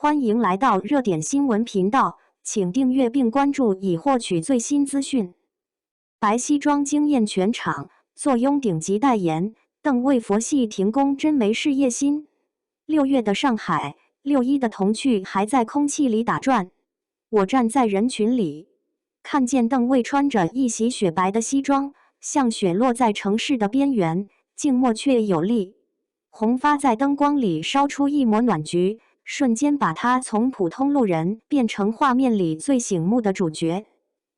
欢迎来到热点新闻频道，请订阅并关注以获取最新资讯。白西装惊艳全场，坐拥顶级代言，邓为佛系停工真没事业心。6月的上海，6·1的童趣还在空气里打转。我站在人群里，看见邓为穿着一袭雪白的西装，像雪落在城市的边缘，静默却有力。红发在灯光里烧出一抹暖橘，瞬间把他从普通路人变成画面里最醒目的主角。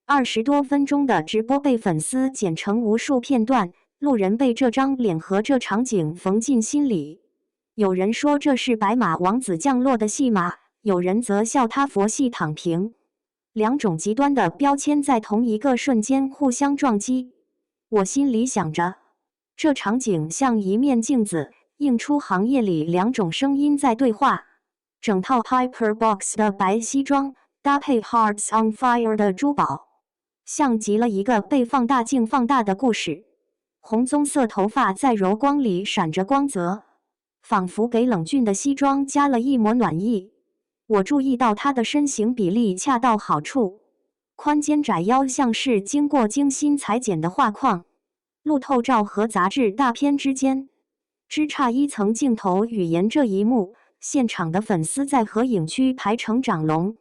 20多分钟的直播被粉丝剪成无数片段，路人被这张脸和这场景缝进心里。有人说这是白马王子降落的戏码，有人则笑他佛系躺平。两种极端的标签在同一个瞬间互相撞击。我心里想着，这场景像一面镜子，映出行业里两种声音在对话。整套 Hyperbox 的白西装搭配 Hearts on Fire 的珠宝，像极了一个被放大镜放大的故事。红棕色头发在柔光里闪着光泽，仿佛给冷峻的西装加了一抹暖意。我注意到她的身形比例恰到好处，宽肩窄腰像是经过精心裁剪的画框。路透照和杂志大片之间只差一层镜头语言，这一幕，现场的粉丝在合影区排成长龙，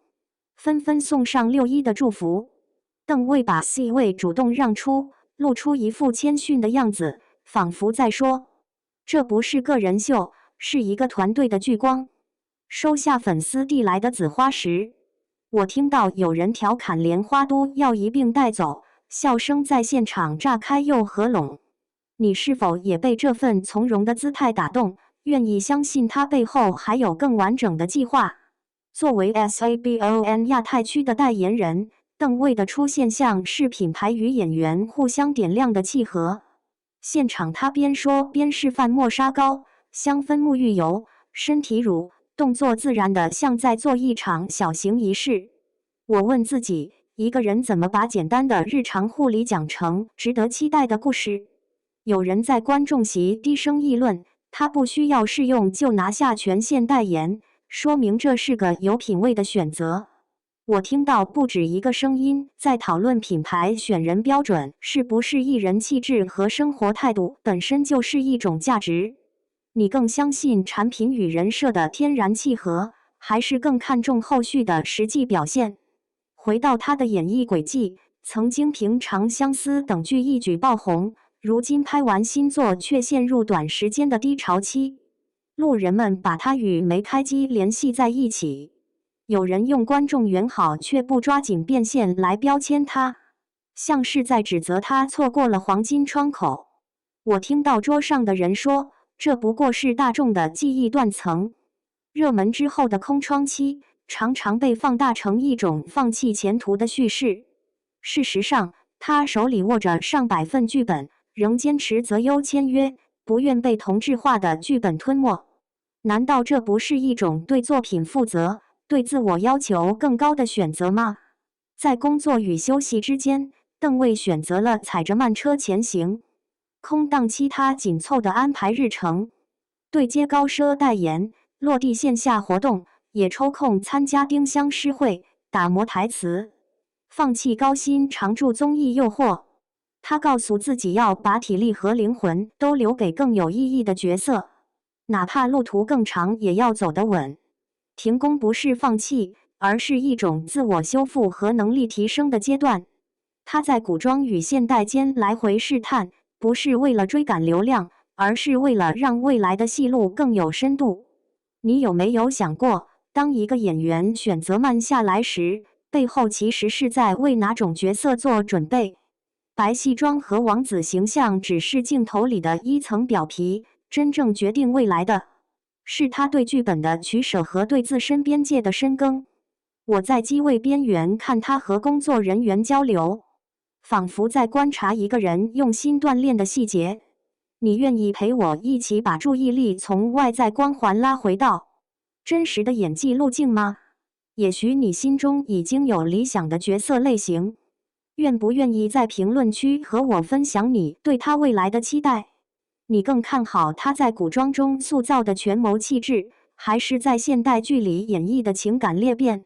纷纷送上6·1的祝福。邓为把 C 位主动让出，露出一副谦逊的样子，仿佛在说，这不是个人秀，是一个团队的聚光。收下粉丝递来的紫花时，我听到有人调侃连花都要一并带走，笑声在现场炸开又合拢。你是否也被这份从容的姿态打动，愿意相信他背后还有更完整的计划？作为 SABON 亚太区的代言人，邓为的出现像是品牌与演员互相点亮的契合。现场他边说边示范磨砂膏、香氛沐浴油、身体乳，动作自然的像在做一场小型仪式。我问自己，一个人怎么把简单的日常护理讲成值得期待的故事？有人在观众席低声议论，他不需要试用就拿下全线代言，说明这是个有品位的选择。我听到不止一个声音在讨论品牌选人标准是不是艺人气质和生活态度本身就是一种价值。你更相信产品与人设的天然契合，还是更看重后续的实际表现？回到他的演艺轨迹，曾经凭长相思等剧一举爆红，如今拍完新作却陷入短时间的低潮期。路人们把他与没开机联系在一起，有人用观众缘好却不抓紧变现来标签他，像是在指责他错过了黄金窗口。我听到桌上的人说，这不过是大众的记忆断层。热门之后的空窗期常常被放大成一种放弃前途的叙事。事实上，他手里握着上百份剧本，仍坚持择优签约，不愿被同质化的剧本吞没。难道这不是一种对作品负责、对自我要求更高的选择吗？在工作与休息之间，邓为选择了踩着慢车前行。空档期他紧凑地安排日程，对接高奢代言，落地线下活动，也抽空参加丁香诗会，打磨台词，放弃高薪常驻综艺诱惑。他告诉自己要把体力和灵魂都留给更有意义的角色，哪怕路途更长也要走得稳。停工不是放弃，而是一种自我修复和能力提升的阶段。他在古装与现代间来回试探，不是为了追赶流量，而是为了让未来的戏路更有深度。你有没有想过，当一个演员选择慢下来时，背后其实是在为哪种角色做准备？白西装和王子形象只是镜头里的一层表皮，真正决定未来的是他对剧本的取舍和对自身边界的深耕。我在机位边缘看他和工作人员交流，仿佛在观察一个人用心锻炼的细节。你愿意陪我一起把注意力从外在光环拉回到真实的演技路径吗？也许你心中已经有理想的角色类型，愿不愿意在评论区和我分享你对他未来的期待？你更看好他在古装中塑造的权谋气质，还是在现代剧里演绎的情感裂变？